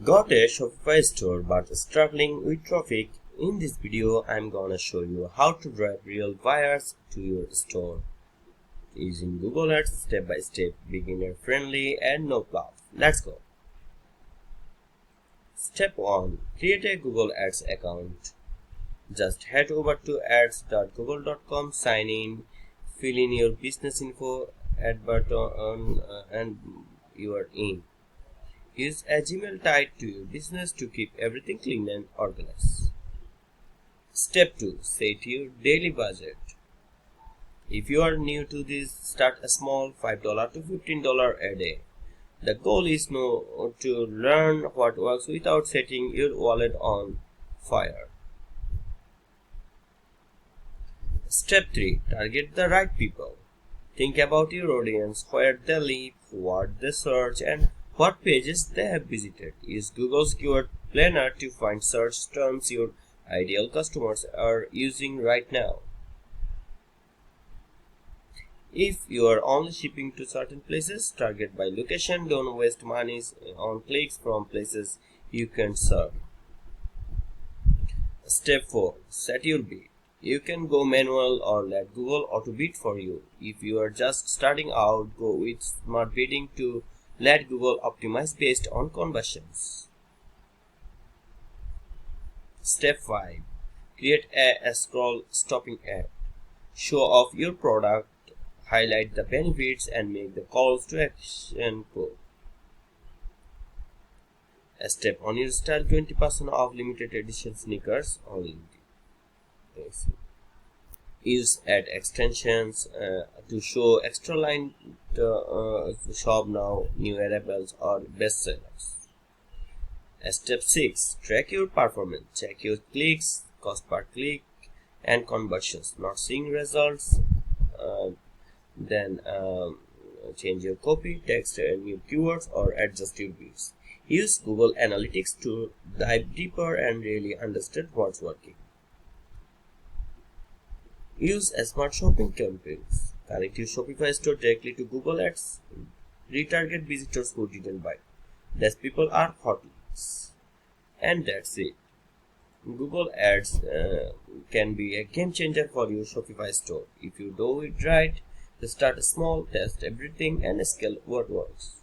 Got a Shopify store but struggling with traffic? In this video, I'm gonna show you how to drive real buyers to your store using Google Ads step by step, beginner friendly and no fluff. Let's go. Step 1. Create a Google Ads account. Just head over to ads.google.com, sign in, fill in your business info, add button, and you are in. Use a Gmail tied to your business to keep everything clean and organized. Step 2. Set your daily budget. If you are new to this, start a small $5 to $15 a day. The goal is to learn what works without setting your wallet on fire. Step 3. Target the right people. Think about your audience, where they live, what they search, and what pages they have visited. Use Google's keyword planner to find search terms your ideal customers are using right now. If you are only shipping to certain places, target by location. Don't waste money on clicks from places you can serve. Step 4. Set your bid. You can go manual or let Google auto bid for you. If you are just starting out, go with smart bidding to let Google optimize based on conversions. Step 5. Create a scroll stopping ad. Show off your product, highlight the benefits, and make the calls to action go. A step on your style: 20% off limited edition sneakers only. Use ad extensions to show extra line shop now, new arrivals, or bestsellers. Step 6. Track your performance. Check your clicks, cost per click, and conversions. Not seeing results? Then change your copy, text new keywords, or adjust your bids. Use Google Analytics to dive deeper and really understand what's working. Use smart shopping campaigns. Connect your Shopify store directly to Google Ads. Retarget visitors who didn't buy. These people are hot leads. And that's it. Google Ads can be a game changer for your Shopify store. If you do it right, start small, test everything, and scale what works.